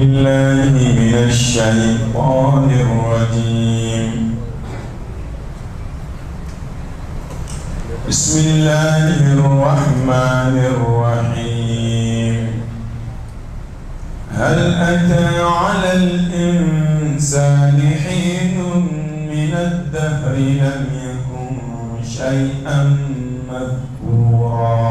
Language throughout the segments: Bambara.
بالله من الشيطان الرجيم. بسم الله الرحمن الرحيم. هل أتى على الإنسان حين من الدهر لم يكن شيئا مذكورا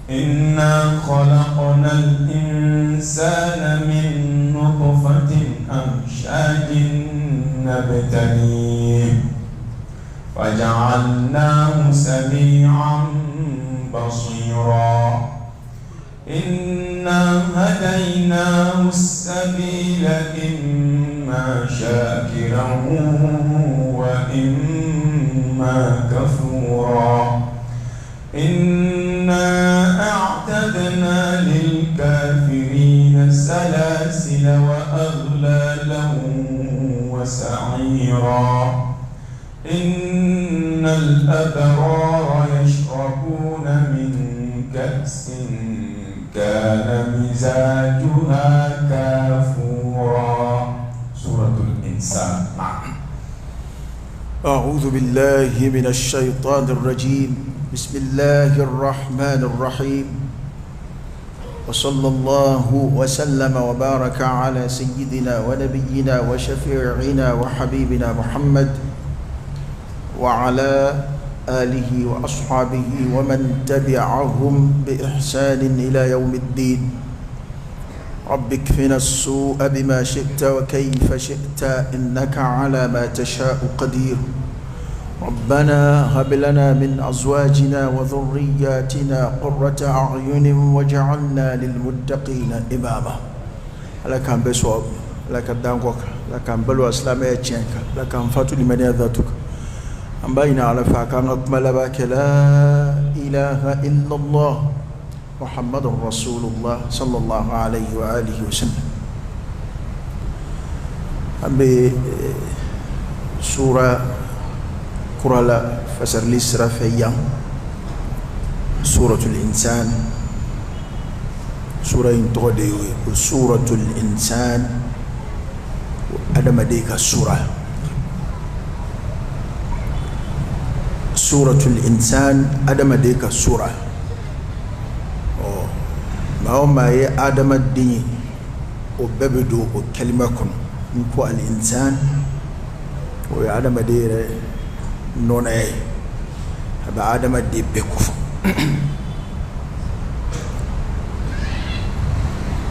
إنا خلقنا الإنسان من نطفة أمشاج نبتليه فجعلناه سميعا بصيرا إنا هديناه السبيل إما شاكرا وإما كفورا إنا أعتدنا للكافرين سلاسل وأغلالا وسعيرا إن الأبرار يشربون من كأس كان مزاجها كافورا. سورة الإنسان. أعوذ بالله من الشيطان الرجيم. بسم الله الرحمن الرحيم. وصلى الله وسلم وبارك على سيدنا ونبينا وشفيعنا وحبيبنا محمد وعلى آله وأصحابه ومن تبعهم بإحسان إلى يوم الدين. رب اكفنا السوء بما شئت وكيف شئت إنك على ما تشاء قدير. ربنا هب لنا من أزواجنا وذرياتنا قرة أعين واجعلنا للمتقين إماما. لك بسواب لك دانقك لك بلو أسلامي أجينك لك أنفاتو لمن يذاتك أمبين على فاكان أكمل باك لا إله إلا الله محمد رسول الله صلى الله عليه وآله وسلم. أمبي سورة كرالا فسر لسرا فيام سورة الإنسان. سورة انتقدي سورة الإنسان أدم ديك السورة. سورة الإنسان أدم ديك السورة. ما هو ما هي آدم الدين وببدو وكلمة كن نكو الإنسان وآدم دير نون أي هذا آدم الدين بكف.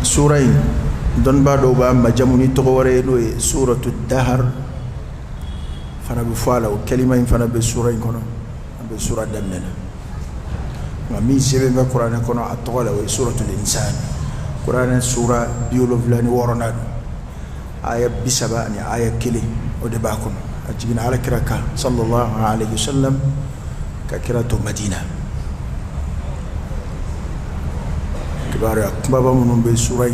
سورة دون بعدو بام مجموني تغوري سورة الدهر فانا بفعله وكلمة فانا بسورة كنا بسورة دمنا مين سبب ما قرآن كنا أطول سورة الإنسان. قرآن سورة بيولو فلاني ورنا آية بسباني آية كلي ودباكم أجبنا على كراكا صلى الله عليه وسلم ككراتو مدينة كبار بابا من بسورة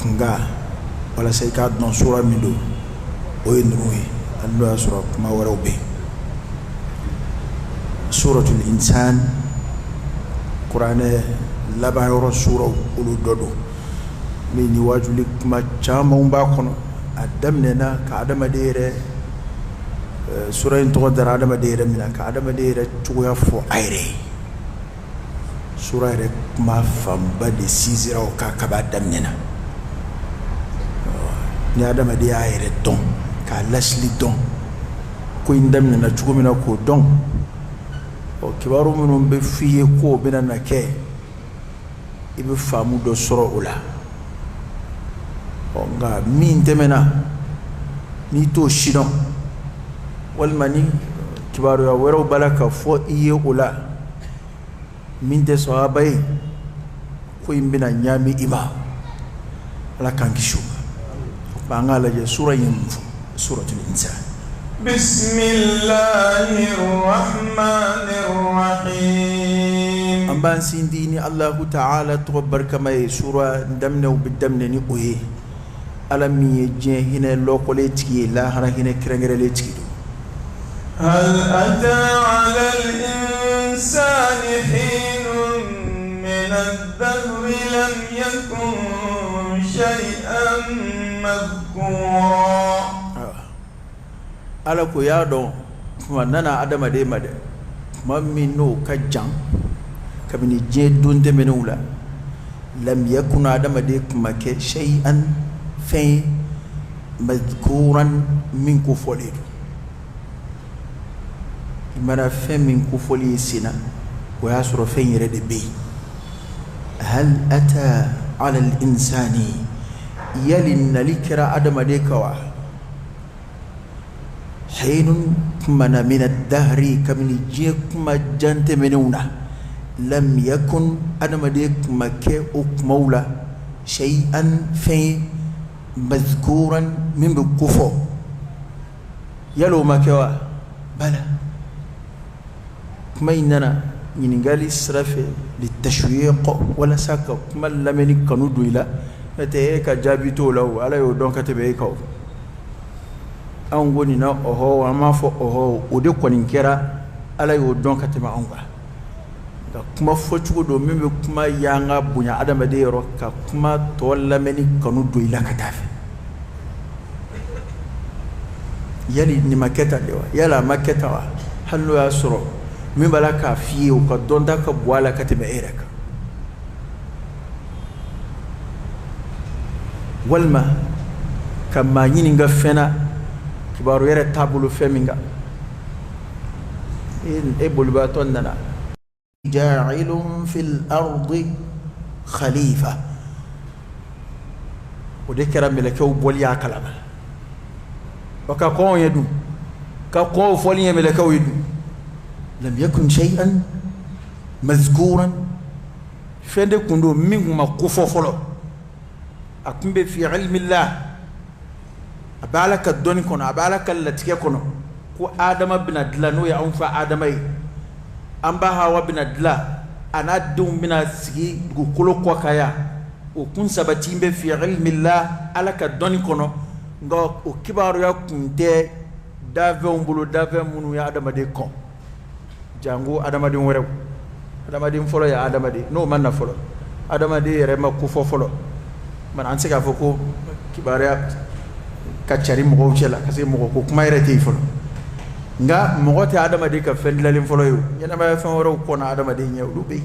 كنغا ولا سيكاد نون سورة ميدو وينروي الله سورة ما وروا به. سورة الإنسان قرآن لبا يورو سورة أولو دودو من يواجه لك ما جامع باكونا أدمنا كأدم ديرة سورة انتقدر أدم ديرة منا كأدم ديرة تقوى فو أيري سورة ما فهم بدي سيزرا وكاكبا أدمنا ni adama de ayere don ka lasli don ko indamna na chugumina ko don o kibaru munum be fiye ko bina na ke ibe famu do soro ula o nga min temena ni to shidon wal mani kibaru ya wero balaka fo iye ula min de sahabai ko imbina nyami ima ala kankishu بانغالا سورة ينفو سورة الإنسان. بسم الله الرحمن الرحيم. أمبان سينديني الله تعالى تغبر كما سورة دمنا وبدمنا نقوي ألم يجي هنا لوكوليتكي لا هنا هنا كرنجرليتكي. هل أتى على الإنسان حين من الدهر لم يكن شيئا مذكورا ala ko ya don kuma nana adama de made mammi no kajjan kabini je don de menula lam yakun adama de kuma ke shay'an fa madhkuran min kufolidu mara fa min kufoli sina wa yasru fa yire de be hal ata ala al insani yalin likra adama de kawa حين من الدهر كمن جيك ما جنت منونا لم يكن أنا مديك مكة مولى شيئا في مذكورا من بكفو يلو مكوا بلى ما إننا ينقال إسراف للتشويق ولا ساكا ما لمن كانوا دويلا نتهيك جابتو لو على يودون كتبهيكو an goni na oho amma fo oho ode konin kera ala yo don ka tema anga da kuma fo chugo do membe kuma yanga bunya adama de ro ka kuma to lameni kanu do ila ka tafe yali ni maketa dewa yala maketa wa hallo ya suro min bala ka fiye ka don da ka bwala ka tema ereka walma kama nyini nga fena kibaru yere tabulu feminga in ebulba tonnana ja'ilun fil ardi khalifa odekera melekeu bolya kalama waka ko yedu ka ko foliye melekeu yedu lam yakun shay'an mazkuran fende kundo minguma kufofolo akumbe fi ilmi Allah abalaka doni kono abalaka latike kono ko adama bina dila no ya anfa adamai amba hawa bina dila ana dum bina sigi gu kolo ko kaya o kun sabati be fi ilmi Allah alaka doni kono ngo o kibaru ya kunte dave umbulu dave munu ya adama de ko jango adama de wore adama de folo ya adama de no man na folo adama de yere ma ku fo folo man an sega foko kibaru ya kacari mogo cela kasi mogo ko kuma yere te folo nga mogo te adama de ka fen lalin folo yo yana ma fen woro ko na adama de nyaw du be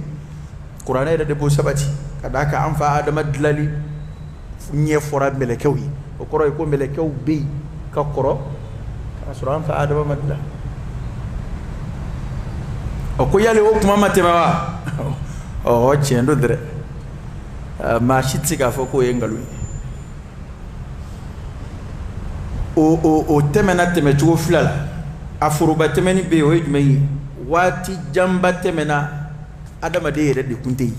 qur'ana ida de bo sabati kada ka an fa adama dilali nye fora melekewi o koro ko melekew be ka koro asran fa adama madla o ko yale o kuma matema wa o chendo dre ma shitsi ka foko yengalu o temena teme chugo fulala afuruba temeni be o yidmei wati jamba temena adama de yere de kunti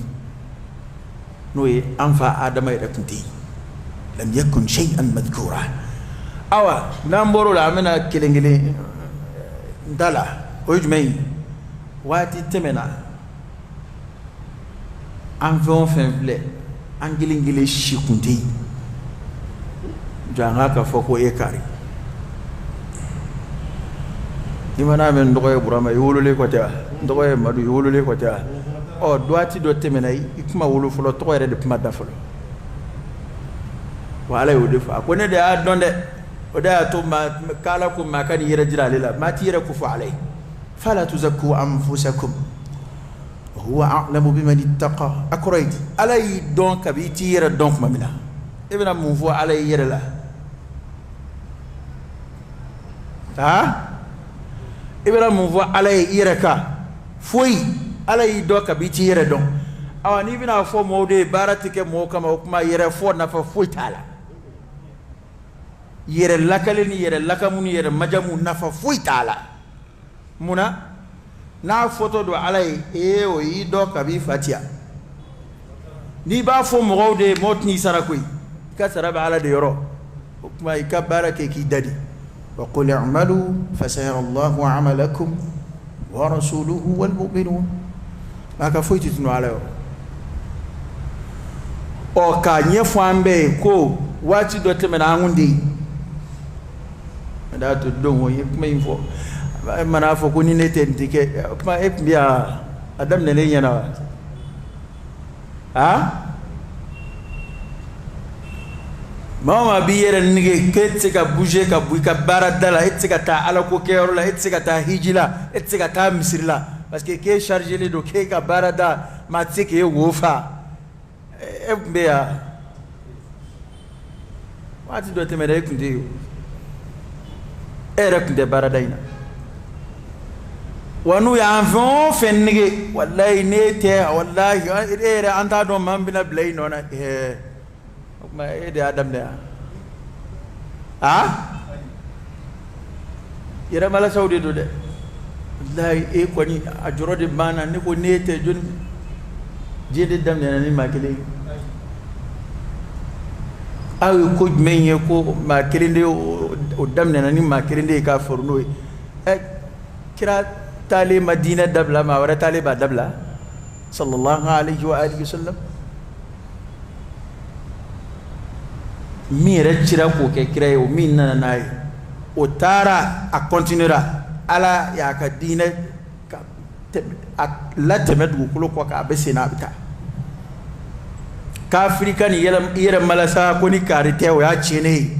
no ye anfa adama yere kunti lam yakun shay'an madhkura awa namboro la amena kelengele ndala o yidmei wati temena anfon femble angilingile shikunti janga ka foko ekari imana men ndogoye burama yolole ko ta ndogoye madu yolole ko ta o doati do temena ikuma wolo fulo to yere de puma da fulo wala yode fa ko ne de adonde o da to ma kala ko ma kan yere jiralela ma ti yere ku fa alai fala tuzakku anfusakum huwa a'lamu biman ittaqa akrayd alai don kabiti yere don mamina ibna mun fo alai yere la ha ibra mun fo alay iraka foi alay do ka biti yere don awani bina fo mode baratike mo kama kuma yere fo na fa foi tala yere lakaleni yere lakamuni yere majamu na fa foi tala muna na foto do alay e o yi do ka bi fatia ni ba fo mo de motni sarakoi ka saraba ala de yoro kuma ikabara ke ki dadi وقل اعملوا فسيرى الله عملكم ورسوله والمؤمنون ما كفويت تنو عليه o ka nyefo ambe ko wati do temena angundi da to don wo yek mai fo mana fo ko ni nete ndike kuma e biya adam ne nyana ha Mama biyere nige ketsika bouger ka buika baradala etsika ta ala ko kerola etsika ta hijila etsika ta misrila parce que ke charger le do ke ka barada matike wofa ebea wati do temere kunde era kunde barada ina wanu ya avon fennige wallahi nete wallahi era anta do mambina blay nona ma ede adam de yera mala saudi do de wallahi ko ni ajrode bana ni ko nete jon jede dam de ni makile awi ko menye ko makile de o dam de ni makile de ka forno kira tali madina dabla ma wara tali ba dabla sallallahu alaihi wa alihi wasallam mi retira ko ke kira o min nana nay o tara a continuera ala ya ka dina ka la temedu ko ko ka besina bita ka afrika ni yera malasa ko ni karite o ya chene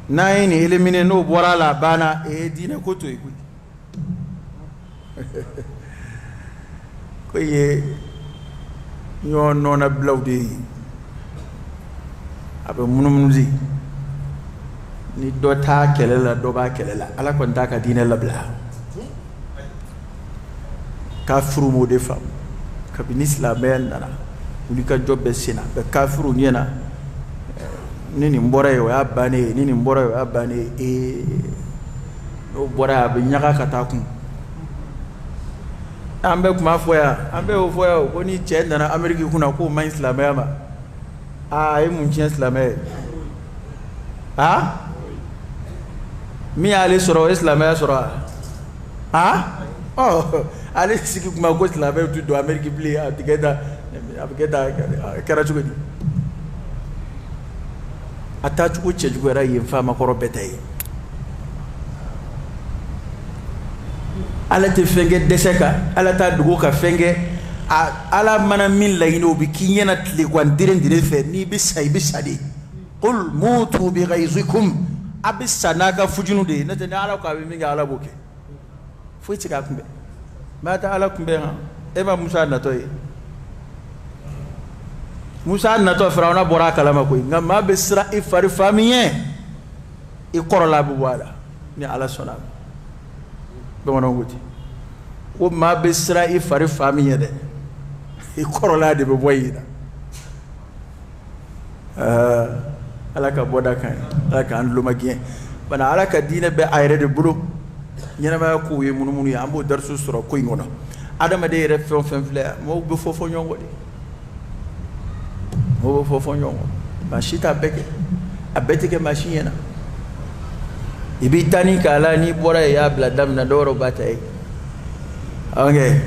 nay ni elimine no bora la bana e dina ko to ikuti ko ye yo nona blawdi abe munumuzi ni do ta kelela do ba kelela ala ko ndaka dina labla kafiru mo de fam kabini islamel nana uli ka jobbe sina be kafiru nyena nini mbora yo abane nini mbora yo abane no bora be nyaka katakun ambe kuma foya ambe o foya ko ni chenda na amerika kuna ko man islamel ma ay mun ci islamel mi ale soro islamel soro ale siki kuma ko islamel tu do amerika bli abigeda karatu gadi atatu ko ce jugora yin fama ko robetay ala te fenge deseka ala ta dugo ka fenge ala mana min la ino bi kinyana tli kwan dire fe ni bi sadi qul mutu bi ghayzikum abisanaka fujunu de na tana ala ka bi mi ga ala boke fu ci ka kumbe mata ala kumbe ha e ba musa na toy musa na to farauna bora kalama ko ngam be sra ifari famiye e korola bu wala ni ala sona be wono nguti ko ma be sra ifari famiye de e korola de be boyina ala ka boda kan ala ka andlu magien bana ala ka dina be ayre de bulu nyana ma ko we munumunu ya ambo darsu sura ko ngono adama de re fon fle mo be fofo nyongo de mo be fofo nyongo ba shita beke abete ke machine na ibitani kala ni bora ya bladam na doro batay okay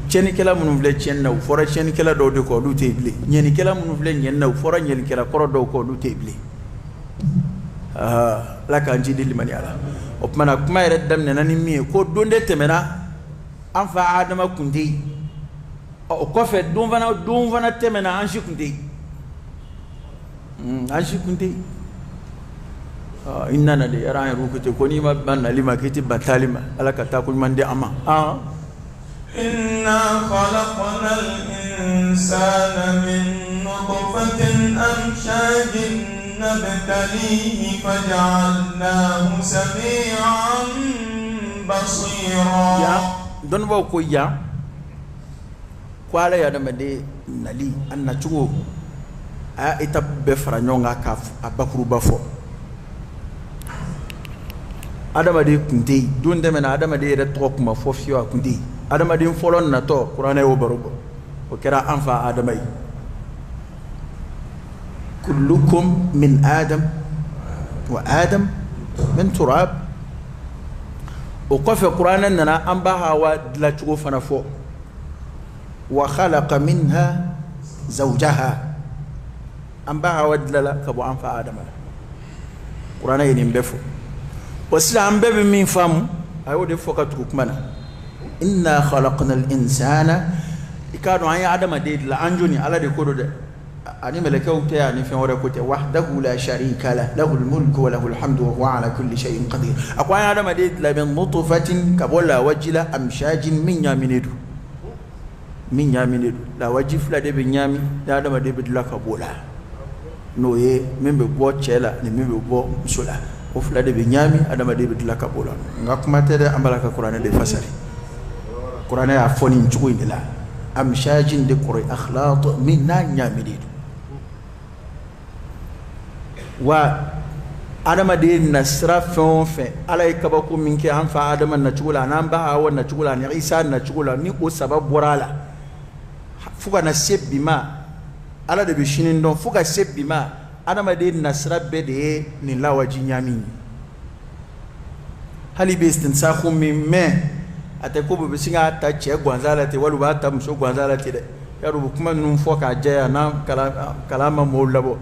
cheni kala munum vle chenna fora cheni kala do de ko du tebli nyeni kala munum vle nyenna fora nyeni kala koro do ko du tebli la kan jidi limani ala opmana kuma ere dam ne nani mi ko donde temena anfa adama kundi o ko fe dum vana temena anshi kundi anshi kundi inna na de ara rukute ko ni ma ban lima kiti batalima ala ka ta ko mande ama إنا خلقنا الإنسان من نطفة أمشاج نبتليه فجعلناه سميعا بصيرا يا دون بوكو يا قال يا دمدي نالي أن نشوف إتاب بفرانيونغا كاف أبكرو بفو adama de kunti dunde mena adama de retro kuma fofio kunti adama de folon na to qur'ana yo barobo o kera anfa adama yi kullukum min adam wa adam min turab o qafa qur'ana nana amba hawa la tugo fana fo wa khalaqa minha zawjaha amba hawa dlala kabo anfa adama qur'ana yin befo wasila ambe be min fam ayo de foka tukmana inna khalaqna al insana ikadu ay adama de la anjoni ala de kodo de ani malakaw te ani fi wara kote wahdahu la sharika la lahu almulku wa lahu alhamdu wa huwa ala kulli shay'in qadir akwa adam de la min nutfatin kabola wajila amshajin min yaminedu la wajif la de binyami da adam de bidla kabola no ye membe bo chela ni membe bo sula o fla de binyami adam de bidla kabola ngakuma te de ambalaka qur'an de fasari qur'an ya foni nchugo indela amshajin de qur'an akhlaq min yaminedu wa adama de nasra fon fe alay kabako minke an fa adama na chugula nan ba hawa na chugula ni isa na chugula ni o sabab borala fuga na sebima ala de bishinin don fuga sebima adama de nasra be de ni lawaji nyami hali be istinsakhum min atakubu bisinga ta che gwanzala te walu ba ta muso gwanzala te de yaru kuma nun foka jaya na kalama mollabo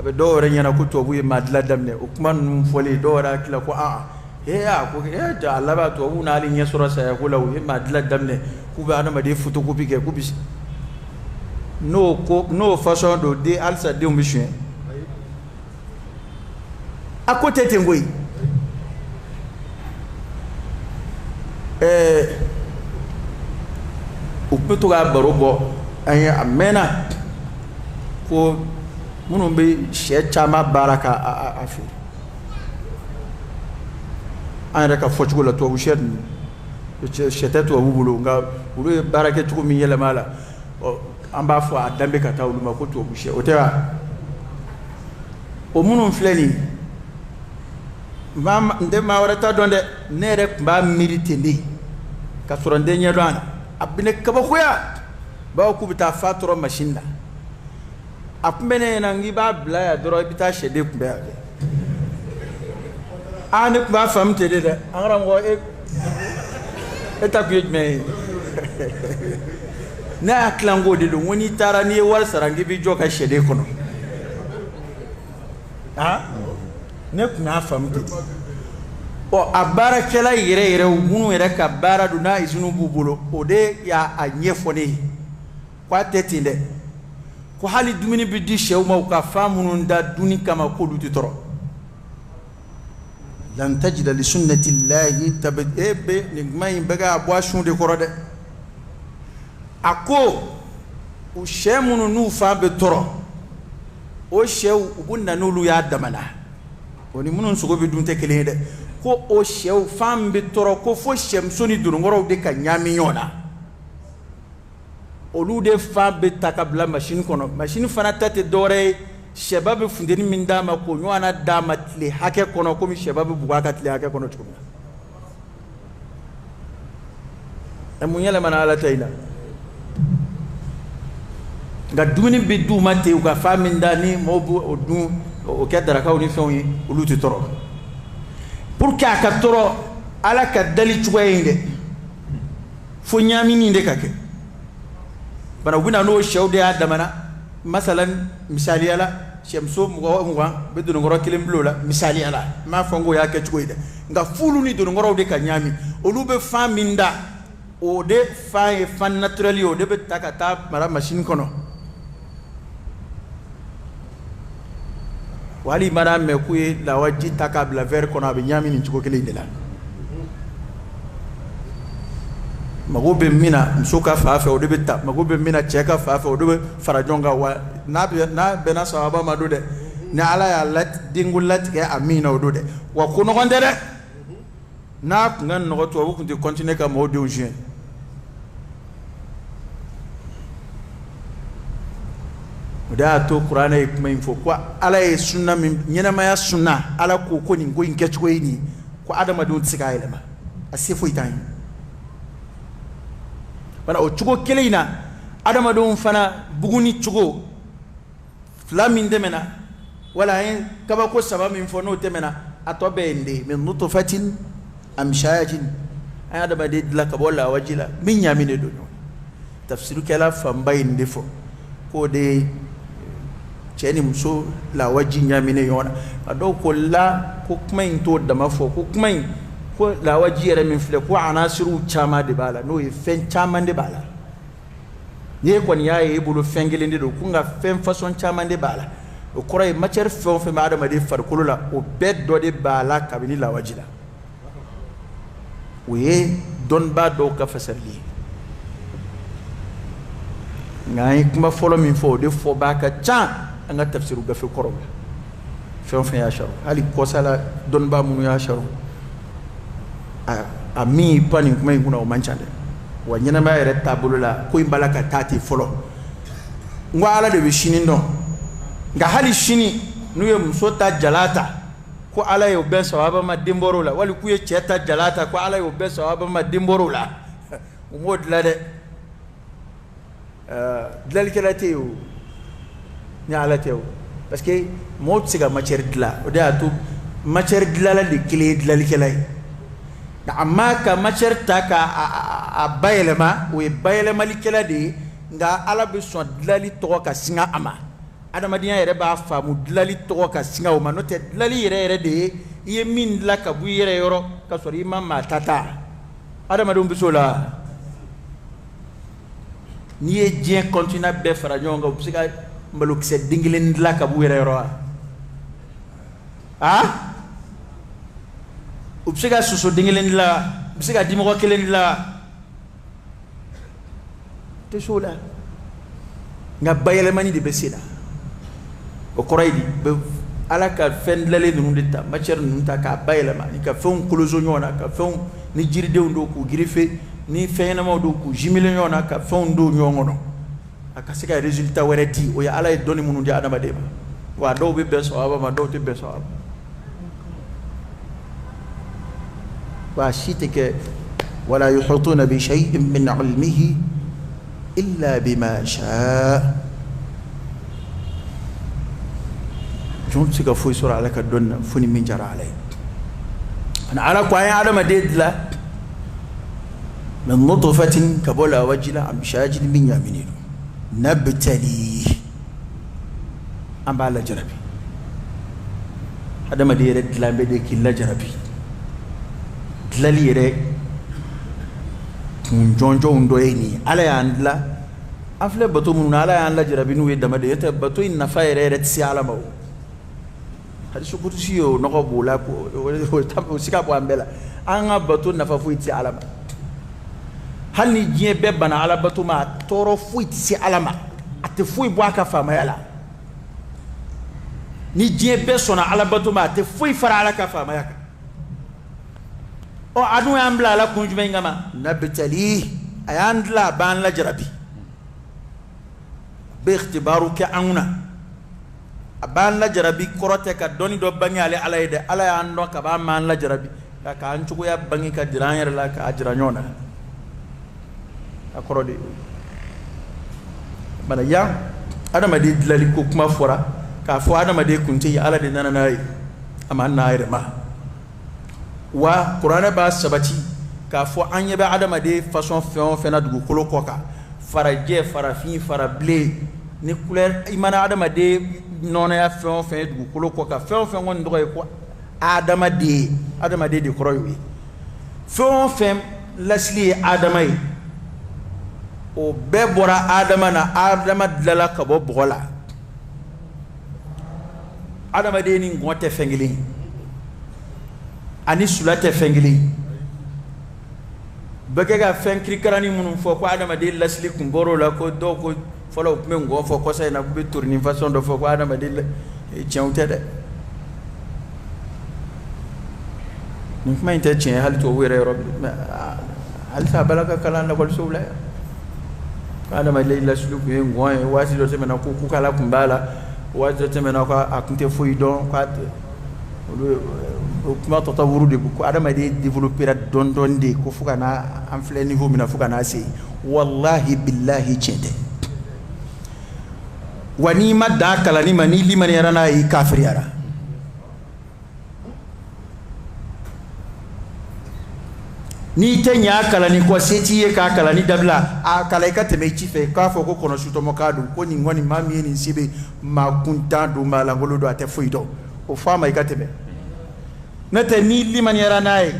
abe do re nyana ko tobu e madla damne o kuma num foli do ra kila ko ya ko da Allah ba to na ali nyesura sa ya ko law e madla damne ku ba na ma de futo ko bige ku bis no façon do de alsa de mission a côté tengoy o peto ga barobo anya amena ko munun be she chama baraka afi an raka fochugo la to bu shed shete to bu bulu nga bulu baraka tuko mi yela mala an ba fo adambe kata ulu ma ko to bu she o tewa o munun fleni mam nde ma warata donde ne rek ba milite ndi ka sorande nyedo ana abine kaba khoya ba ko bita fatoro machine apmene na ngiba bla ya doro bita shede kumbe ade ane ba famte de angara ngo eta kuyme na klango de woni tara ni war sarangi bi joka shede kono ne kuna famte o abara kala yire munu yere ka bara duna izunu bubulo ode ya anyefone kwa tetinde ko hali dumini bidi shewma ka famunun da duni kama ko duti toro lan tajida li sunnati llahi tabebe ni mai baga boisson de korode ako o shemunu nu fa be toro o shew ubunna nulu ya damana oni munun sugo be dunte kele de ko o shew fam be toro ko fo shem soni durungoro de ka nyami yona olu de fa be takabla machine kono machine fana tate dore shabab fundeni minda ma ko nywana dama tle hake kono ko mi shabab buga tle hake kono chuma emunyele mana ala tayla ga dumini be du mate u ga fa minda ni mobu odu o kedara ka oni fon olu ti toro pour que aka toro ala ka dali chugayinde fo nyami ni de kake bana wina no shawde adamana masalan misali ala shamso muwa be dun ngoro kilim blola misali ala ma fongo ya ke chugoide nga fulu ni dun ngoro de ka nyami olu be faminda o de fa e fan naturally o de be takata mara machine kono wali mara me kuye la waji takabla ver kono abe nyami ni chugo kile la magobe mina msuka fafe odebeta magobe mina cheka fafe odebe farajonga wa na bena sahaba madude na ala ya lat dingulat ke amina odode wa kuno gondere na ngan no to bu kunti continue ka mo de juin oda to qur'ana e kuma info kwa ala e sunna min nyina ma ya sunna ala ko ni ngo inke chko ni ko adama don tsika ilema asefo itan bana o chugo kelina adama don fana buguni chugo flamin demena wala en kaba ko sabab min fono temena atobe ende min nutfatin amshajin adama de la kabola wajila min yamine do tafsiru kala fambay ndefo ko de cheni muso la wajin yamine yona ado ko la ko kuma into da mafo ko kuma ko la wajiyere min fle ko anasiru chama de bala no e fen chama de bala ni ko ni yaye bulu fengelende do ku nga fem façon chama de bala o koray matière fe ma adama de farkulu la o beddo de bala kabini la wajila we don ba do ka fasali ngai kuma folo min fo de fo ba ka cha nga tafsiru ga fe koro fe ya sharu ali ko sala don ba mun ya sharu a mi pani kuma nguna o manchande wa nyina ma yere tabulu la ko imbala ka tati folo ngwa ala de bishini ndo nga hali shini nuye msota jalata ko ala yo ben sawaba ma dimboro la wali kuye cheta jalata ko ala yo ben sawaba ma dimboro la umod la de dlal kelate yo ni ala tew parce que mo tsiga matière dla o da to matière dla la de clé dlal kelay da amma ka matière taka a bayelema o bayelema likela de nga ala be so dlali to ka singa ama adamadiya yere ba famu dlali to ka singa o manote dlali yere de ye min la ka bu yere yoro ka sori mama tata adamadum bisola ni ye dien continue be fara nyonga o psika mbaluk se dingilen la ka bu yere yoro o psika suso dingilen la psika dimoko kelen la te sola nga bayele mani de besida o koraydi be ala ka fen lale nu de ta matière nu ta ka bayele mani ka fon closo nyona ka fon ni jirde ndo ko grife ni fena mo do ko jimile nyona ka fon do nyongono aka sika résultat wereti o ya ala e doni munu di adama de wa do be beso aba ma do te beso aba wa shitike wala yuhutuna bi shay'in min ilmihi إلا بما شاء جون سيكا فوي سورة عليك الدنيا فني من جرى علي أنا على قوانين عدم ديد لا من نطفة كبولا وجلا عم شاجل من يامنين نبتلي أم على جربي هذا ما ديرت لا بدك إلا جربي دلالي يري jonjo ndoyeni ala ya andla afle bato mun ala ya andla jarabinu we damade yete bato in nafa yere tsi ala mawo hadi sukutu siyo noko bola ko tabu sika bo ambela anga bato nafa fu tsi ala ma hani jie be bana ala bato ma toro fu tsi ala ma ate fu bo aka fama yala ni jie be sona ala bato ma ate fu fara ala ka fama yaka o adu ambla la kunjuma ngama nabtali ayandla ban la jarabi be ikhtibaru ka auna ban la jarabi korote ka doni do bangale alayde ala ya ando ka ba man la jarabi ka an cugo ya bangi ka diranyer la ka ajra nyona akorode bana ya adama de dilali ko kuma fora ka fo adama de kunti ala de nananayi amanna ayre ma wa qur'ana ba sabati ka fo anya ba adama de façon fena dugu kolo koka faraje farafin farable ni couleur imana adama de nona ya fen dugu kolo koka fen won do ko adama de de koroyi fen lasli adama yi o bebora adama na adama dala ka bo bola adama de ni ngote fengili ani sulate fengili bagega fen krikarani munum fo ko adama de lasli kum boro la ko do ko folo me ngo fo ko say na be tourni façon do fo ko adama de ciawte de ni ma inte ci hal to were rob hal sa balaka kala na ko subla adama de lasli ko ngo wasi do semena ko kala kumbala wasi do semena ko akunte fo idon ko kuma tatawuru de ko adama de développer don de ko fuka na en plein niveau mina fuka na se wallahi billahi chete wani madda kala ni mani liman yarana yi kafir yara ni tenya kala ni ko seti ye ka kala ni dabla a kala ka teme ci fe ka fo ko kono suto mokadu ko ni ngoni mami ni sibe ma kunta do mala ngolo do ate fuido o fama ka teme nete ni liman yaranaye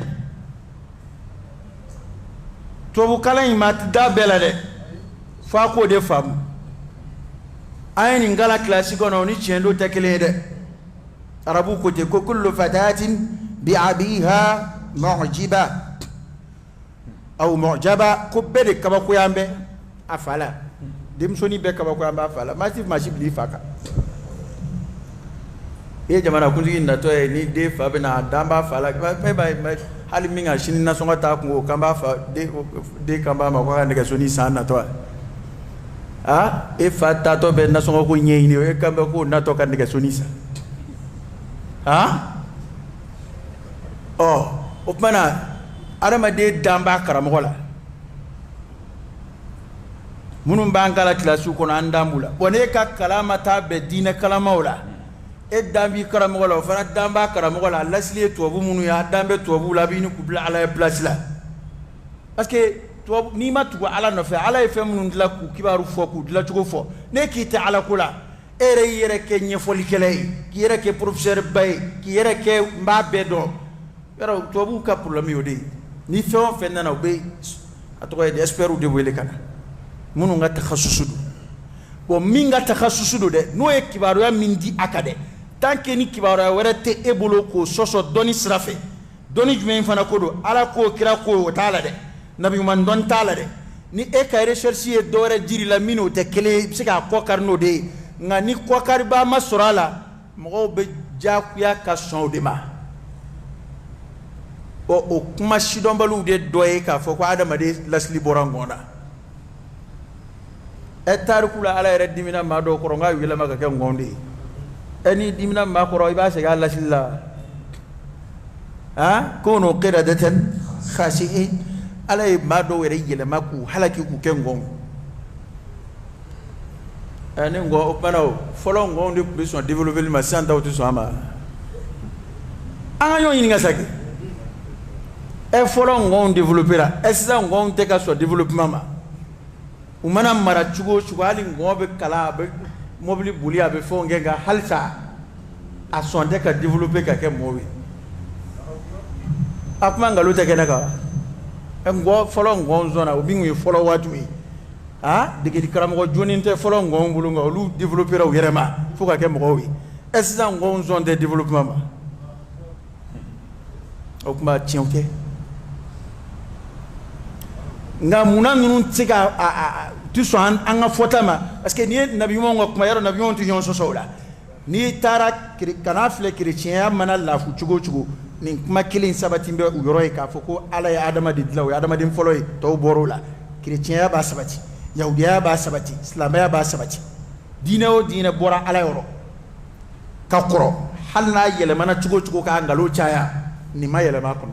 to bu kala ma da bela de fa ko de fam ayni ngala classique on ni tiendo tekele de arabu ko te ko kullu fatatin bi abiha mu'jiba aw mu'jaba ko bede kaba ko yambe afala dem soni be kaba ko yambe afala masif li faka e jamana kunji nda to ni de fa bena damba fala bay hali minga shini na songa ta ko kamba fa de kamba ma ko ne ga soni sana to e fa ta to be na songa ko nyeini e kamba ko na to kan ne ga soni sa o mana adama de damba karamo la munun bangala klasu ko andambula bone ka kalama ta be dina kalama wala e dambi karamo la fana damba karamo la lasli to bu munu ya dambe to bu la bini kubla ala place la parce que to ni ma to ala no fe ala fe munun la ku kibaru fo ku la tugo fo ne ki ta ala kula ere yere ke nyefoli kele ki yere ke professeur bay ki yere ke mbabe do yaro to bu ka problème yodi ni feo fenna na be atoy de espero de wele kana munu nga takhassusudu bo minga takhassusudu de no e kibaru ya mindi akade tanke ni kibaru ya werete ebolo ko soso doni srafe doni jumen fana kodo ala ko kira ko taala de nabi man don taala de ni e ka recherche e dore jiri la mino te kele sika ko karno de nga ni ko kariba masurala mo be jakuya ka son de ma o kuma shidon balu de doye ka fo ko adama de lasli borangona e tarikula ala ere dimina ma do ko nga wila maka ke ngondi eni dimina ma ko roy ba se ga lasilla kono qiradatan khasi'in ala ma do were yele maku halaki ku ke ngon eni ngo opano folo ngondi ku so développer ma santa o to so ama anga yo yinga saki e folo ngon développer la esa ngon te ka so développement ma umana mara chugo ali ngobe kala be mobili buli abe fo ngenga halsa a sonde ka développer ka ke mowi akuma ngalo te kenaka ngo folo ngon zona obi ngi folo watu de ke dikara mo joni te folo ngon bulu ngo lu développer o yerema fo ka ke mo wi esa ngon zone de développement ma okuma tienke nga muna nunu tsika tu so anga fotama parce que ni nabi mo ngok mayaro nabi mo tu yon so sola ni tara kana fle chrétien mana la fu chugo ni kuma kilin sabati mbe u yoro ka foko ala ya adama de dlaw ya adama de foloy to borola chrétien ba sabati yahudiya ba sabati islamaya ba sabati dina o dina bora ala yoro ka koro halna yele mana chugo ka ngalo chaya ni mayele ma kon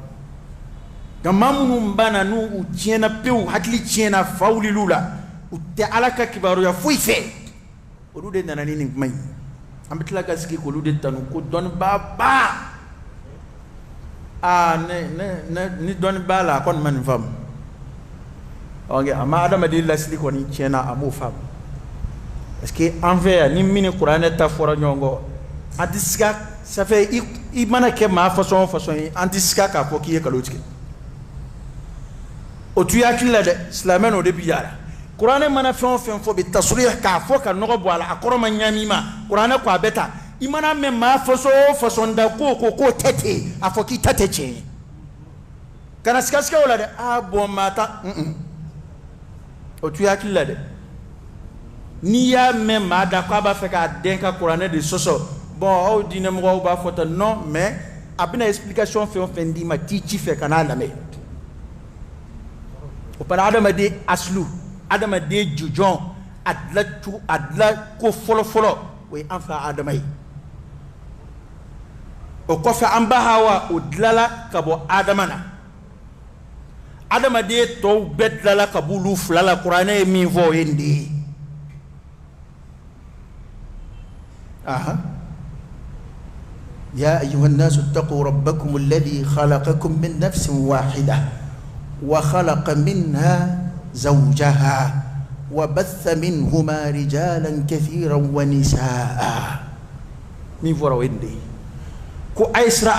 gamamu mbana nu utiena peu hakli tiena fauli lula utte alaka kibaru ya fuife olude nana nini mai ambitla gaski ko lude tanu ko don baba ni don bala kon man fam onge ama adama di lasli ko ni tiena amu fam parce que envers ni mini qur'ane ta fora nyongo adiska ça fait i mana ke ma façon antiska ka ko kiye kalotike o tuya kila de islamen o de biyara qur'ane mana fon fo bi tasrih ka fo ka no bo ala akoro ma nyamima qur'ane ko abeta imana me ma façon nda ko tete afoki tete che kana skaska wala de bon mata o tuya kila de ni ya me ma da ko ba fe ka den ka qur'ane de soso bon o dine mo ba fota non mais abina explication fait ndi ma tichi fe kana la me o para adama de aslu adama de jujon adla ko folo we anfa adama yi o ko fa ambahawa o dlala kabo adama na adama de to bedlala kabulu flala qur'ane mi vo endi يا أيها الناس اتقوا ربكم الذي خلقكم من نفس واحدة وخلق منها زوجها وبث منهما رجالا كثيرا ونساء من فورا ويندي كو أيسرا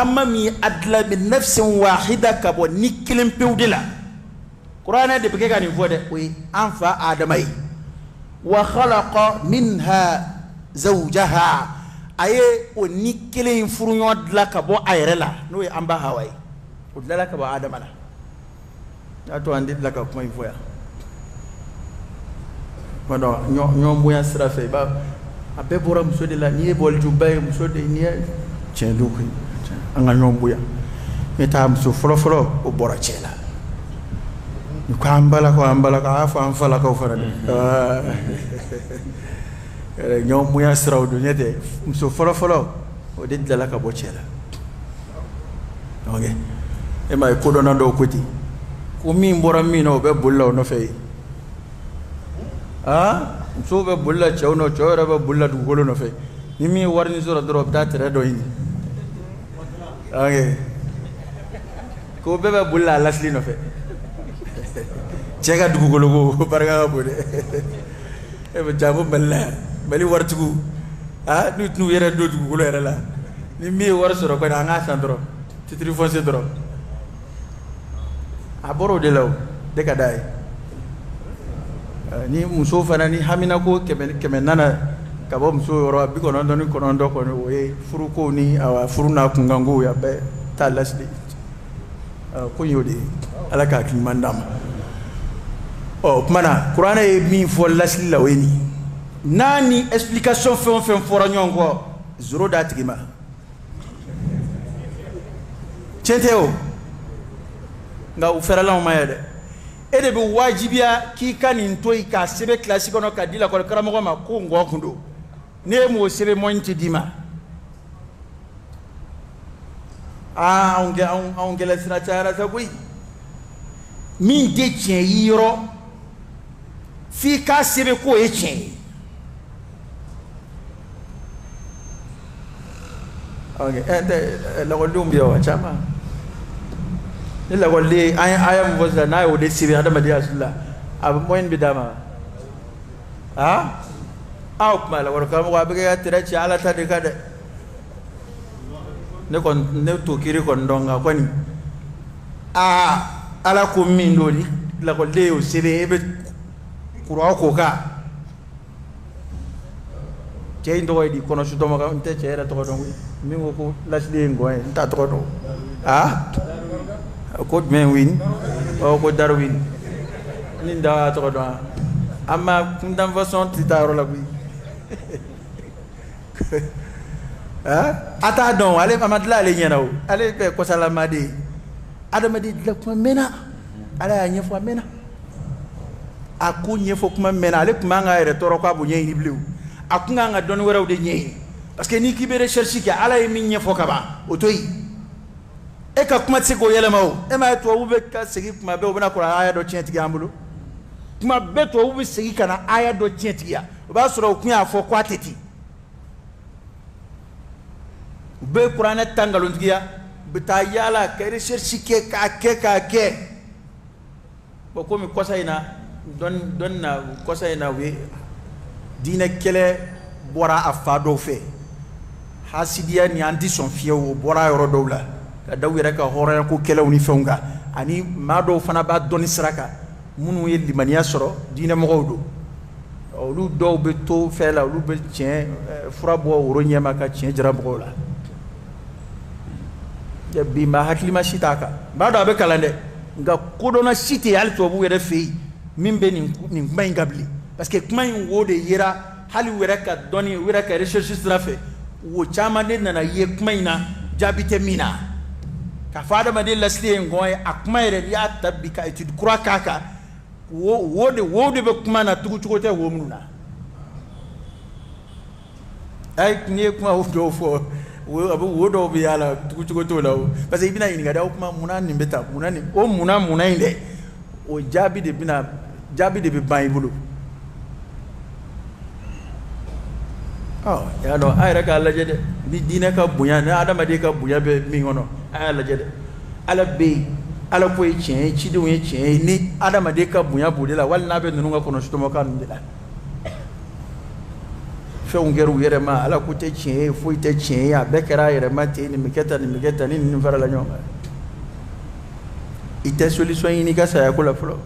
أمامي أدلا من نفس واحدة كبو نكلم بيودلا Qur'an de bege kan fo de oui anfa adamai wa khalaqa minha zawjaha aye o nikele furu nyod la ka bo ayre la no amba hawai o dala ka ba adamala ato andi la ka kuma fo ya wano nyom boya sira fe ba abe bora muso de la ni bol jubay muso de ni tien do ko anga nyom boya meta muso folo o bora chela ko ambala ka afa amfala ka fara nyom boya sira o do nyete muso folo o de dala ka bo chela okay e mai ko do na do koti ko min bora min no be bulla no fe so be bulla chawno chawra be bulla du golo no fe nimi warni sura drop ta tere do ini okay ko be bulla lasli no fe chega du golo go barga bode e be jabu balla bali wartugu nu yere do du golo yere la nimi war sura ko na nga sandro titri fonse dro aboro de law de kadai ni muso fana ni hamina ko keme nana ka bo muso yoro bi ko non don ko non do ko we furu ko ni awa furu na kungango ya be talasdi ko yodi ala ka kimandam o mana qur'ana e mi fo lasli la weni nani explication fe fora nyongo zero datigima chenteo nga ufera la mayede ede be wajibia ki kanin toy ka sebe classique no ka dila ko karamo ma ko ngokundo ne mo sebe monti dima onge la sina chara sa bui min de tien yiro fi ka sebe ko e tien okay la golum biyo chama illa golli ayam wazda na yo de sibi adama dia sulla ab moyen bidama kuma la warka mo abiga ya tira ci ala ta de kada ne kon ne to kiri kon donga koni ala ko min doli la golli yo sibi be kuro ko ka cey ndo di kono su domo ka nte cey ra to do mi ko lasli ngoy nta to do ko men win o ko darwin ni nda to do amma kundam façon titaro la bi ata don ale mamadla le nyenaw ale be ko salamadi adamadi la ko mena ala nyefo mena aku nyefo kuma mena ale kuma nga ere toro ko abu nyi bliu aku nga don weraw de nyi parce que ni ki be recherche ki ala mi nyefo kaba otoyi e ka kuma tse ko yelema o e ma to ube ka segi kuma be obana ko aya do tienti gambulo kuma be to ube segi kana aya do tienti ya o ba soro ku ya fo kwateti be qur'ana tangalon tiya bita yala ka recherche ke bo ko mi kosaina don na kosaina we dina kele bora afado fe hasidiya ni andi son fiewo bora yoro dowla dawira ka hore ko kelew ni fewnga ani mado fana ba doni sraka munu ye limaniya soro dina mo gowdo lu do be to fela lu be tien fura bo woro nyema ka tien jara bo la ya bi ma haklima shitaka ba do be kalande nga kodona shiti al to bu yere fi mimbe ni may ngabli parce que kuma wode yera hali wera ka doni wera ka recherche strafe wo chama de na ye kuma ina jabite mina ka fada ma de lasli ngoy akuma yere ya tabika etude kura kaka wode be kuma na tugu tugu te wo mununa ay ni kuma do fo wo do bi ala tugu tugu to lawo parce que ibina inga da kuma muna ni beta muna ni o muna inde o jabi de be baibulu ya no ay raka Allah jede bi dina ka bunya na adama de ka bunya be mi ngono ay Allah jede ala be ala ko e chen chi de we chen ni adama de ka bunya bude la wal na be nunu nga kono shito kan de la fe ungeru yere ma ala ko te chen fo te chen ya be kera yere ma te ni miketa ni fara la nyoma ite solution ni ka sa ya kula flo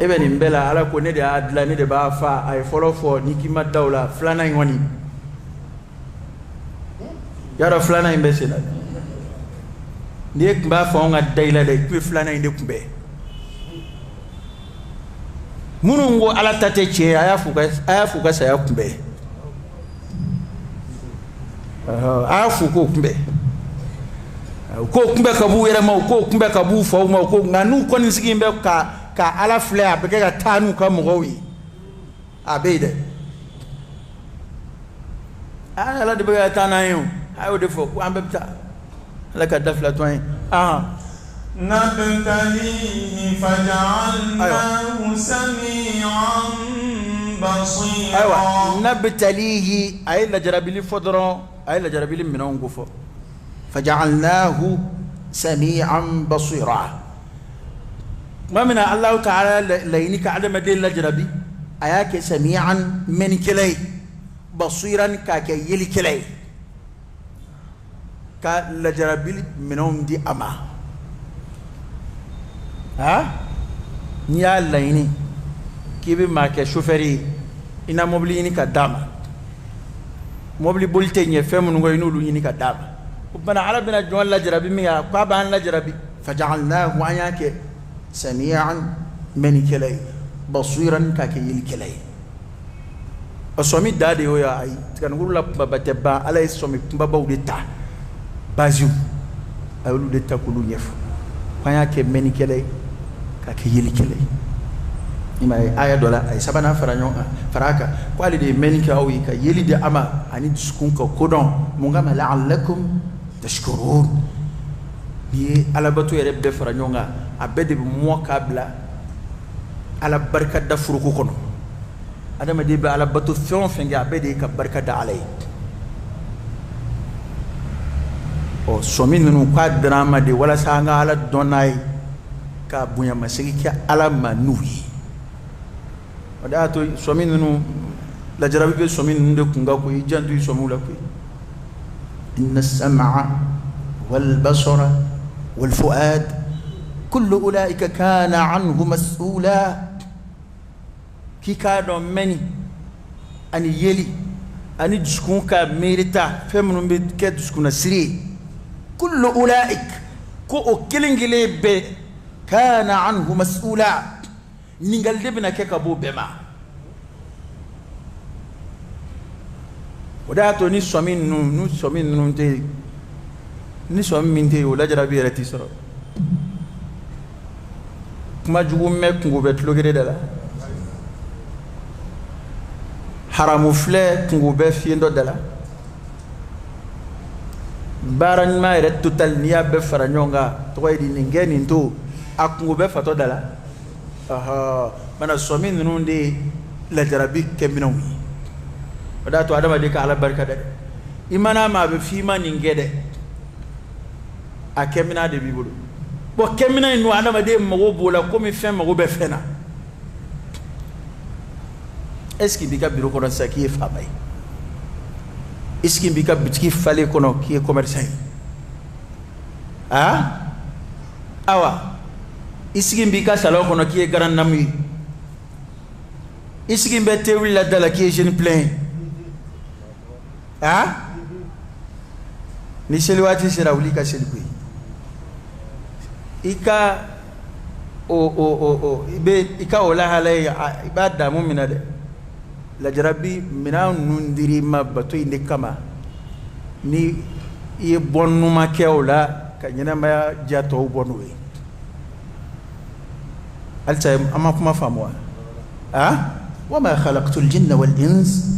Even in Bella, ala ko ne de adla ne de ba fa ay follow for nikima dawla flana ngoni. Yara flana imbesila. Nek ba fa nga dayla de ku flana inde kumbe. Munungo ala tate che aya fuka sa ya kumbe. Aya fuko kumbe. Ko kumbe kabu yere ma ko kumbe kabu fo ma ko nganu ko nisigi mbe ka ala fle abeke ka tanu ka mowi abede ala de be tanayo ayo de fo ko ambeta la ka dafla toin نبتليه فجعلناه سميعا بصيرا. أيوة نبتليه أي لجربي فضرا أي لجربي منهم غفو فجعلناه سميعا بصيرا. ما من الله تعالى لينك على مدين لجربي أياك سميعا من كلي بصيرا كاكي يلي كلي كالجربي منهم دي أما نيا ليني كيف ما كشوفري إنا موبلي إني كدام موبلي بولتي نيفهم نقول إنه لوني كدام وبنا على بنا جوال لجربي ميا قابان لجربي فجعلناه وعياك سميعا من كلي بصيرا كاكي كلي الصومي دادي هو يا أي تكنقول لا بتبع على الصومي بابا وديتا بازيو أقول ديتا كلو يف وعياك من كلي كاكي كلي ima aya dola ay sabana faranyo faraka kwali de menika awi ka yeli de ama ani diskun ka kodon munga la'allakum tashkurun ni ala batu yere be faranyo nga abede be mo kabla ala barka da furuko kono adama de be ala batu fion fenga abede ka barka da alay o somin nu kwa drama de wala sanga ala donay ka bunya masigi ka ala manuyi وداتو سومينو لا جربي بي سومين ندكو غاكو يجاندو سومولا كوي ان السمع والبصر والفؤاد كل اولئك كان عنه مسؤولا كي كادو مني اني يلي اني دسكون كا ميريتا فمنو بي كدسكون سري كل اولئك كو كيلينغلي بي كان عنه مسؤولا ningal debina ke kabo bema oda to ni somin nu te ni somin te o la jarabi rati soro kuma jugu me kungo bet logere dala haramu fle kungo be fiendo dala baran ma ret total niya be faranyonga to yidi ngeni to akungo be fato dala mana somin nundi la jarabi kemino wada to adama de ka ala barka de imana ma be fima ningede a kemina de bibulu bo kemina no adama de mago bola ko mi fen mago be fena est-ce qu'il bika biro kono sa ki fa bay est-ce qu'il bika bitki fale kono ki commerçant awa isigin bika salon kono ki garan namui isigin bete willa dala ki jeune plein ni selwati sera wuli ka selbi ika ibe ika wala halay ibada mu'mina de la jarabi mina nundiri mabatu inde kama ni ye bonnu ma kewla ka nyina ma jato bonwe alta ama kuma famwa wama khalaqtul jinna wal ins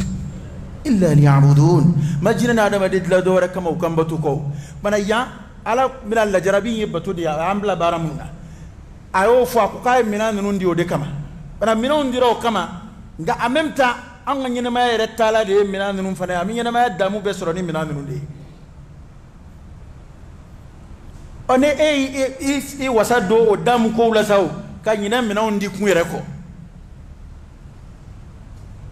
illa liya'budun majina adama de la dora kama ukambatu ko bana ya ala min al jarabi yebatu dia ambla baramuna ayo fo ko kay mina nundi o de kama bana mina ndiro kama nga en même temps an ngene ma yere tala de mina nunun fana ami ngene ma damu be soro ni mina nundi one e wasado o damu ko la saw kanyina mina undi kunyere ko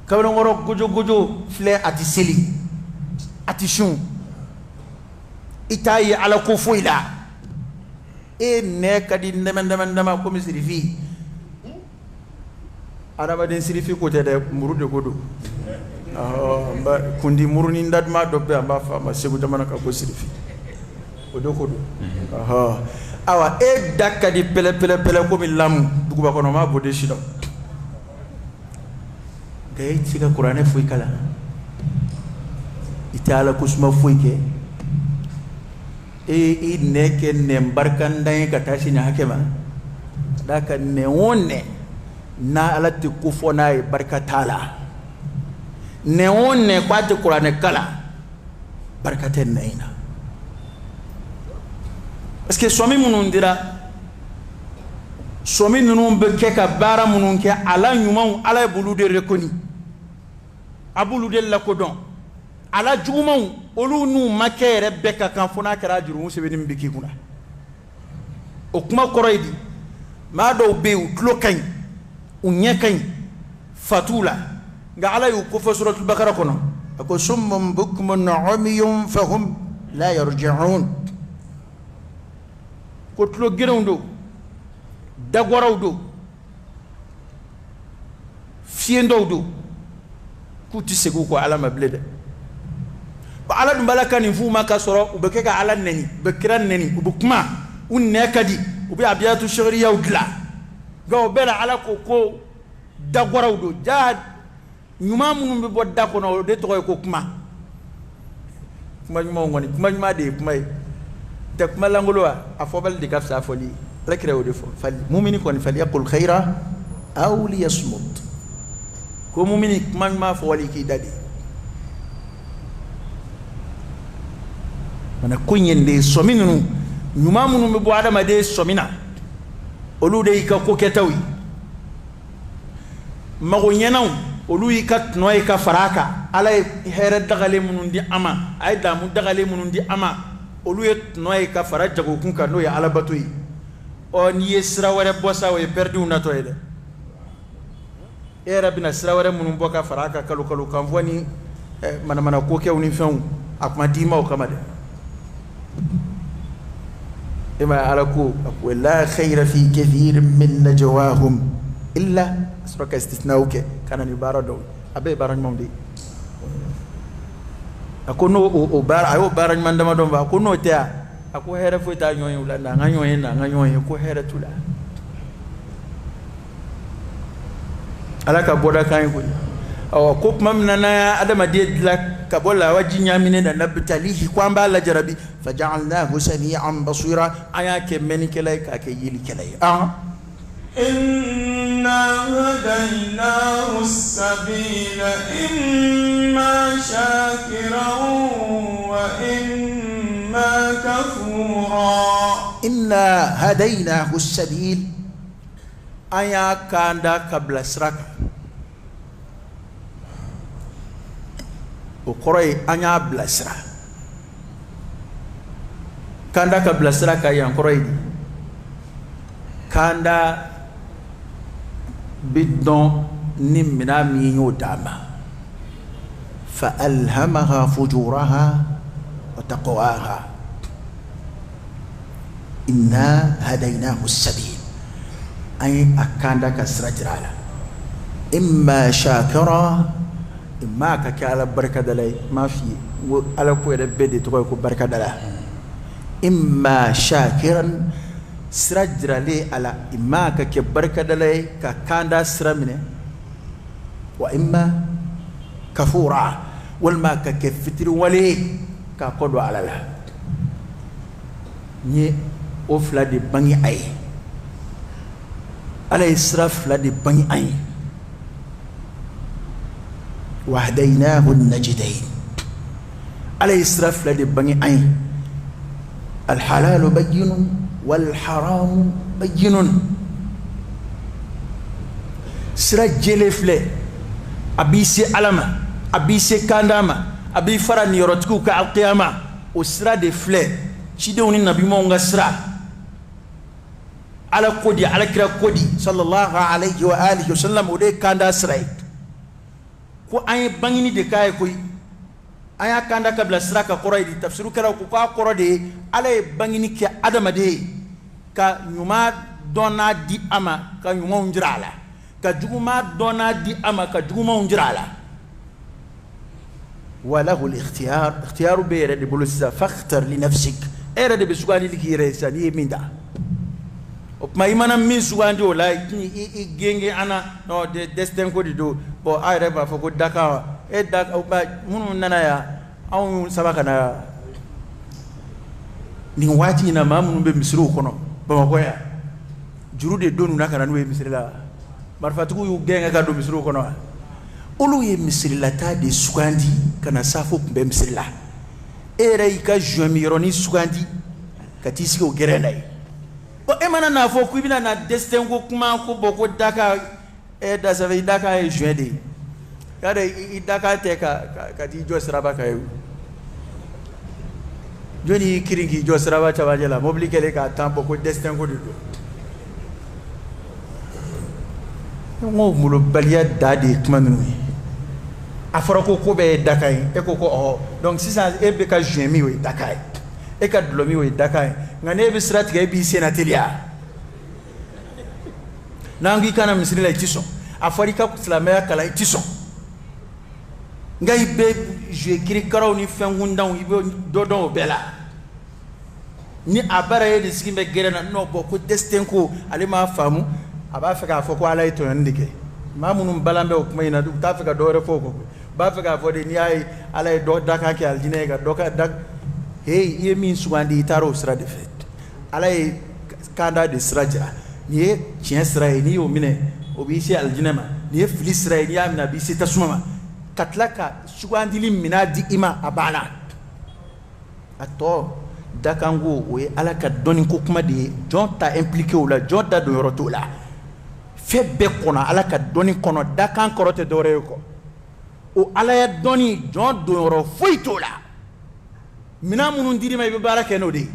kabno ngoro gojo fle ati seli ati shun itayi ala ko foila e ne kadi ndema ko misri fi adamaden sirifi ko tede muru de godo ba kundi muru ni ndadma do be amba fa ma segu tamana ka ko sirifi odo kodo awa e dakka di pele ko mi lam dugu ba kono ma bode shido gay tiga qur'ane fuy kala itala kusma fuy ke e neke ne barkan dai ka tashi ne hakema daka ne wonne na alati kufona e barkatala ne wonne kwati qur'ane kala barkaten naina parce que somi munun dira somi nunun be ke ka bara munun ke ala nyuman ala bulu de rekoni abulu de la kodon ala juguman olu nu makere be ka kan fona kara juru se be nim biki kuna o kuma koroydi ma do be u klokan unya kan fatula ga ala yu ko fa suratul baqara kono ko summum bukmun umyum fahum la yarji'un ko tlo gerawdo dagorawdo fiendowdo kuti segu ko ala mablede ba ala dum balaka ni fu maka soro ubeke ka ala neni bekiran neni ubukma unne kadi ubi abiyatu shagriya udla go bela ala ko dagorawdo jahad nyuma munum be bodda ko no de to ko kuma nyuma ngoni kuma nyuma de kuma te kuma langolo a fobal di gafsa foli rekre o defo fal mu'mini kon fal yaqul khaira aw liyasmut ko mu'mini kuma ma foli ki dadi mana kunyende sominu nyuma munum be bo adama de somina olu de ka ko ketawi mago nyenaw olu yikat noy ka faraka ala here dagale munundi ama ay damu dagale munundi ama olu yet noy ka fara jago kun ka no ya ala batoyi on yesra wore bossa we perdu na toyde era bina sra wore munum boka faraka kalu kan voni mana ko ke woni fen akma dima o kamade ima ala ko wala khayra fi kathir min najwahum illa asraka istithnauke kana ni barado abe baran momdi akono o bar ayo baran mandama don ba akono tea ako here fuita nyoy ulanda nganyoy ko here tula alaka boda kan ko aw ko mamna na adama de la kabola wajinya mine da nabtalihi kwamba la jarabi faj'alnahu sami'an basira ayake menikele ka ke yili kele إنا هديناه السبيل إما شاكرا وإما كفورا إنا هديناه السبيل أيا كاندا قبل سرك وقرأي أيا بلسرا كاندا قبل سرك أيا قرأي كاندا بدون نمنا مينو داما فألهمها فجورها وتقواها إنا هديناه السبيل أي أكاندا كسرجرالا إما شاكرا إما كالا بركة دلي ما في على كوير بدي تقول بركة دلا إما شاكرا sirajira le ala imma ka ke barka dalai ka kanda siramine wa imma kafura wal ma ka ke fitri wale ka kodo ala la ni o fla de bangi ay ala isra fla de bangi ay wa hadaynahu an-najdayn ala isra fla de bangi ay al halal bayyinun والحرام بين سرا جلفله ابيسي علما ابيسي كانداما ابي فران يرتكو كالقيامه وسرا دي فله شيدوني النبي مونغا سرا على كودي على كرا كودي صلى الله عليه واله وسلم ودي كاندا سرا كو اي بانغي دي كاي كوي aya kanda kabla sraka qoray di tafsiru kala ko ka qorode alay bangini ke adama de ka nyuma dona di ama ka nyuma njrala كجوما دونا دي أما كجوما ونجرالا وله الاختيار اختيار بيرد بولسا فاختر لنفسك إيرد بسواني لكي ريساني من دا ما يمانا من سواني ولا يجيني أنا نو دستن كودي دو بو آيربا فكو داكا داكا منو نانا أو سباكنا ni wati na mamu be misru kono bamako ya jurude donu nakana no misri la marfatuku yu genga ka do misru kono ulu ye misri la ta de sugandi kana safo be misri la era ika jomironi sugandi katisi ko gerenai bo emana na fo ku bina na destin ko kuma ko boko daka e da save daka e juende kada i daka te ka ti jo sraba ka Joni kiringi jo sraba chabajela mobli kele ka tampo ko destin ko dido ngo mulo balia dadi kmanu afara ko be dakai e ko donc si ça e be ka jemi we dakai e ka dlomi we dakai ngane be strat ga bi senatelia nangi kana misri la tiso afrika islamia kala tiso ngai be je kiri karaw ni fengundan ibe dodon bela ni abara ye diskimbe gerena no boko destin ko ale ma famu aba feka foko ala ito ndike mamunu balambe o kuma ina du ta feka dore foko ba feka fode ni ay ala do daka ke aljine ga doka dak hey ye min suwandi taro sra de fet ala e kanda de sraja ni chien sra ni o mine obisi aljine ma ni filisra ni amina bi sita suma katlaka sugandili mina di ima abana ato dakango we ala ka doni ko kuma de jonta impliqué ou la jonta do yoroto la febbe kono ala ka doni kono dakan korote dore ko o ala ya doni jon do yoro foito la mina munun diri may be barake no de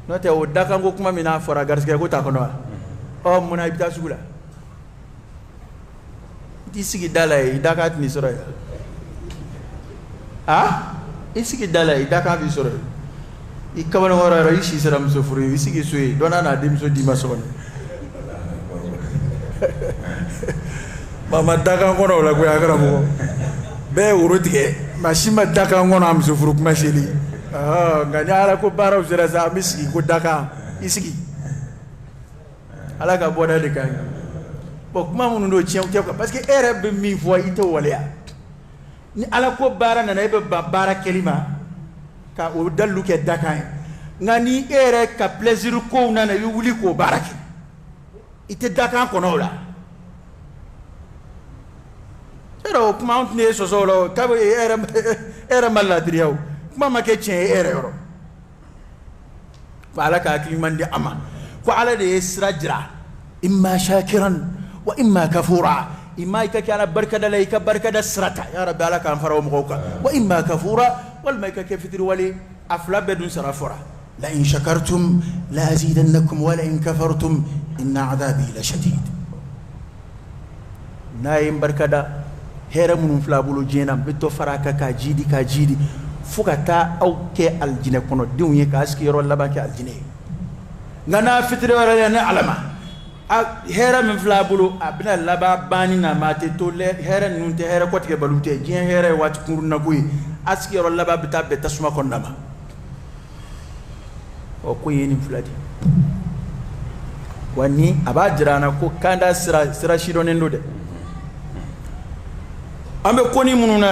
note o dakango kuma mina fora garske ko ta kono o muna ibta sugula isigi dalay dakat ni soro isigi dalay dakat bi soro ikabana wara ra isi saram so furu isigi suyi dona na dim so di mason mama dakan kono la ko yakara mo be urutike mashima dakan kono am so furu kuma sheli nganya ala ko baraw zera za miski ko daka isigi ala ka boda de kan bok mamu ndo ciem parce que erbe mi voix ite wala ni ala ko bara na be bara kelima ka o dalu ke dakai ngani ere ka plaisir ko na yu wuli ko baraki ite dakan ko no la ero mount ne so solo ka ere maladriaw mama ke cien ere ro wala ka kilimandi ama ko ala de srajra imma shakiran وإما كفورا إما كان بركة ليك بركة سرتا يا رب على كان فرو مغوكا وإما كفورا والميك كفتر ولي أفلا بدون سرافورا لئن شكرتم لأزيدنكم ولئن كفرتم إن عذابي لشديد نايم بركة هرمون فلابولو جينا بتو فراكا كاجيدي فكتا أو كي الجنة كنو دوني كاسكي يرو لبا كي الجنة نانا فتر ولا نعلم hera min fla bulu abina laba bani na mate to le hera nunte hera kote balute jien hera wat kuruna kuyi aski ro laba bita beta suma konnama o ko yeni fladi wani abajirana ko kanda sira shido nendo de ambe koni mununa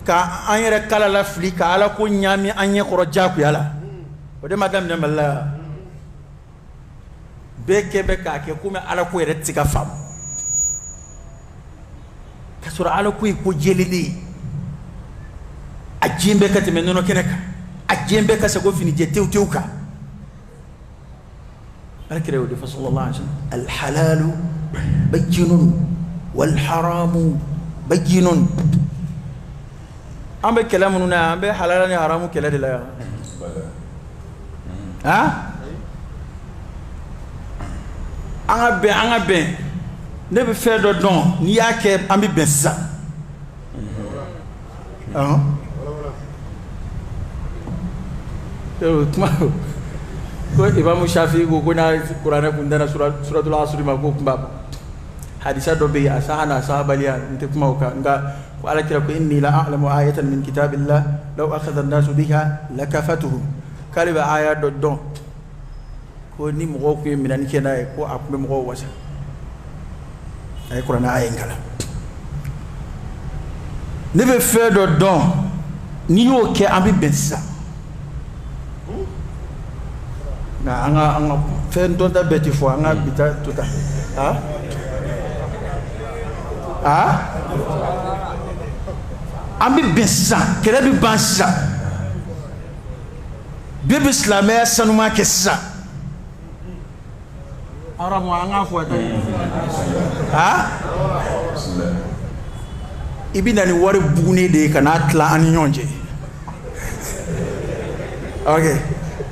ka anyere kala la flika ala ko nyami anye koro jaku yala o de madame Nembala beke beka ke kuma ala ko yere tika fam kasura ala ko jelini ajimbe ka temenono keneka ajimbe ka sago fini je tewka alkire wadi sallallahu alaihi wasallam al halal bayyinun wal haram bayyinun ambe kalamununa ambe halalan ya haramu kelade la anga ben ne be faire de don ni yake ambi ben ça ko Imam Shafi'i ko na Qur'ana kundana suratul asr ma ko kumba hadisa do be asahana sahabaliya inte kuma ka nga ko ala kira ko inni la a'lamu ayatan min kitabillah law akhadha an-nasu biha lakafatuhum kaliba aya do don ko ni mo ko minani kena ko akbe mo wasa ay Qur'ana ayen kala ne be faire do don ni yo ke ambi bensa na anga fen don da beti fo anga bita tuta ambi bensa kele bi bansa bibi islamé sanuma kessa ara mo anga fo ta ibina ni wari bugune de kana tla an nyonje okay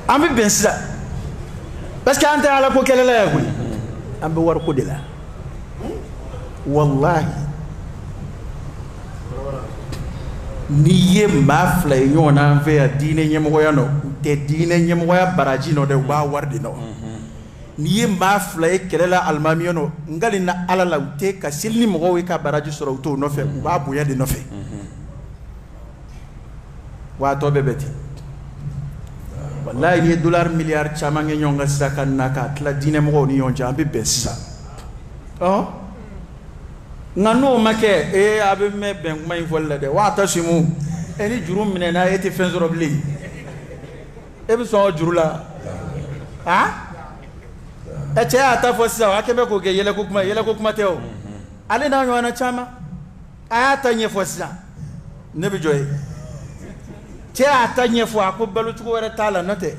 ambi bensa parce que ante ala ko kele la ko ambi war ko de la wallahi niye mafla yona ve dine nyemo yano te dine nyemo ya baraji no de ba wardi no niye mafla kele la almami no ngali na ala la te ka silni mo we ka baraji soro to no fe ba boya de no fe wa to bebeti wallahi ni dollar milliard chama nge nyonga saka naka tla dine mo ni yonja ambi bessa ngano make abe me ben mai folle de wa tasimu eni jurum mine na eti fenzoro bli e bi so jurula e che ata fosa wa kebe ko ge yele ko kuma teo ale na nyona chama ata nye fosa ne bi joy che ata nye fo ko belu ko were tala note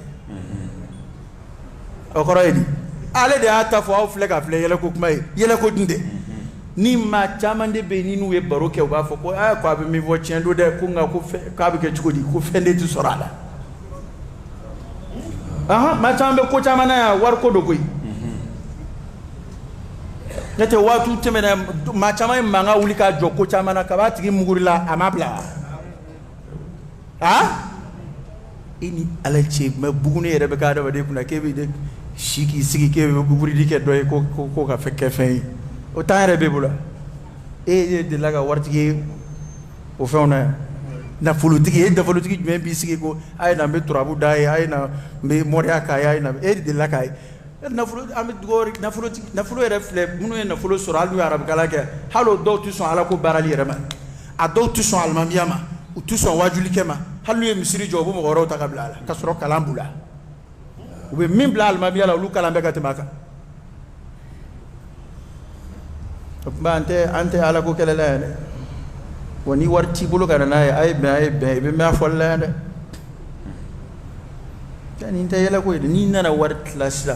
o koro edi ale de ata fo au flega fle yele ko kuma yele ko dinde ni ma chama de be ni nu e baroke o ba fo ko ko abi mi vo chendo de ko nga ko fe ka bi ke chukodi ko fende tu sorala ma chama be ko chama na war ko do koy nete watu temena ma chama manga ulika joko chama na kabati gi mugurila amabla ini alache me bugune yere be ka da de kuna kebe de shiki sigi kebe buguri dike doy ko ka fekke fe o tare be bula de laga wartigi o fewna na folotigi de folotigi me bi sigi ko ay na be turabu dai ay na be moria ka ay na de laga na folo am gori na folo refle munu na folo soralu arab kala ke halo do tu son ala ko barali rema a do tu son almamiyama u tu son wajuli kema halu e misiri jobu mo goro ta kabla ka soro kalambula u be min bla almamiyala lu kalambe ka temaka ante ala ko kele la woni warti bulu kana na ay be ma folla de tani inte yela ko ni nana wart lasla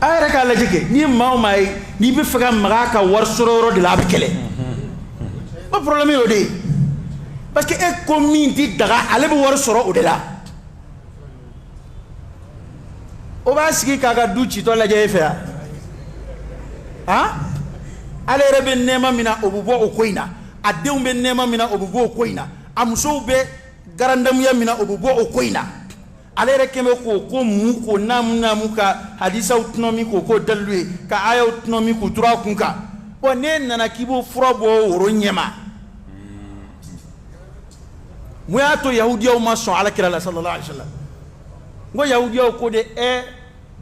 ay raka la jike ni maw may ni be faga maga war sororo de la be kele ba problème yo de parce que e community daga ale be war soro o de la o ba sigi kaga duci to la je fa ale rebe nema mina obubo okoina adeum be nema mina obubo okoina amso be garandam ya mina obubo okoina ale rekeme ko mu ko namu ka hadisa autonomy ko dalwe ka aya autonomy ko tura kunka wone nana kibo frobo woro nyema muyato yahudiya ma so ala kira sallallahu alaihi wasallam ngo yahudiya ko de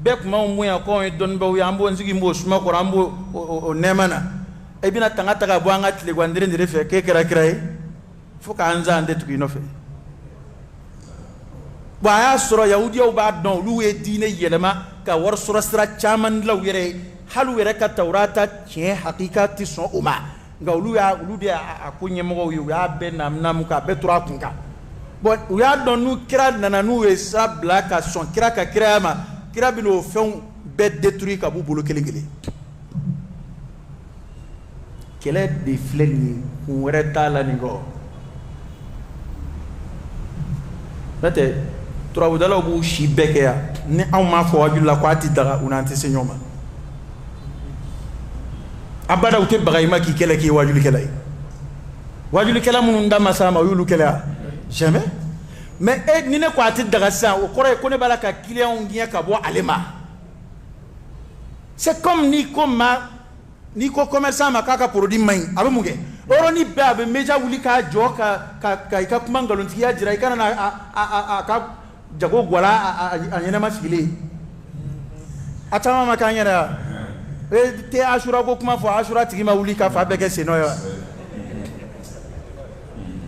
bek ma mu ya ko don ba ya ambo nzigi mbo suma ko rambo o nemana e bina tangata ga bwanga tile kwa ndire ndire fe ke kira fuka anza ande tu inofe ba ya soro yahudi o ba don lu e dine yelema ka war sura sira chaman law yere halu yere ka taurata che hakikati so uma nga lu de akunye mo yu ya be nam ka be tura kunka bon ya don nu kira nana nu e sa blaka son kira ka kira ma kira bino fɛnw bɛɛ détruit ka b'u bolo kelen kelen kɛlɛ de filɛ nin ye kun wɛrɛ t'a la nin kɔ n'o tɛ turabudalaw b'u si bɛɛ kɛ yan ni anw m'a fɔ wajulu la ko a ti daga u n'an tɛ se ɲɔgɔn ma abada u tɛ baga i ma k'i kɛlɛ k'i ye wajulikɛla ye wajulikɛla minnu da ma s'a ma o y'olu kɛlɛ ya jamais mais ni ne ko ati daga sa o kore ko ne bala ka client ngiya ka bo alema c'est comme ni ko commerçant ma ka produit mai abe muge oro ni ba be meja wuli ka jo ka kuma ngalonti ya jira kana na ka jago gwala a nyana masile atama makanyara te ashura ko kuma fo ashura tigi ma wuli ka fa bege seno yo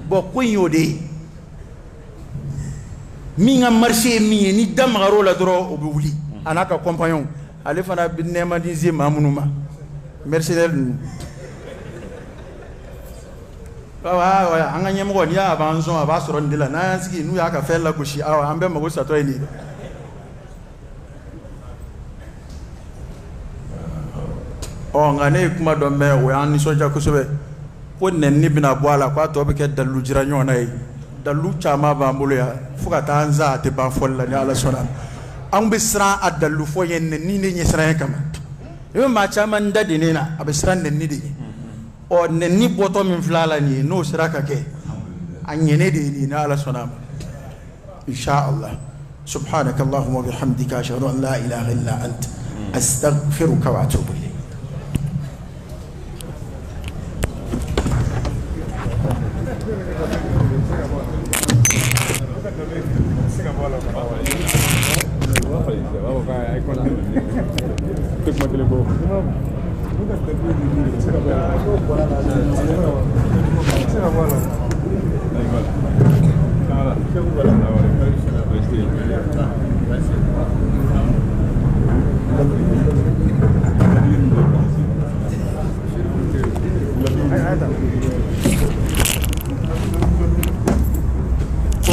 bo ko yode mi nga marché mi ni damaro la dro o be wuli anaka compagnon ale fana bi nema dizi mamunuma mercedes wa anga nyemo ni ya banzo aba soro ndila na sigi nu ya ka fella kushi awa ambe mago sato ni o ngane kuma do me o ya ni soja kusobe ko nenni bina boala kwa to be ke dalu jira nyona yi dalu chama ba mbulu ya fuka tanza te ba folla ni ala sona an be sra adalu fo yen ni ne nyesra kama e ma chama ndade ni na abisra nenni de o nenni boto min flala ni no sra ka ke anyene de ni na ala sona insha Allah subhanaka allahumma wa bihamdika ashhadu an la ilaha illa anta astaghfiruka wa atubu ilayk.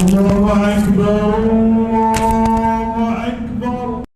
الله أكبر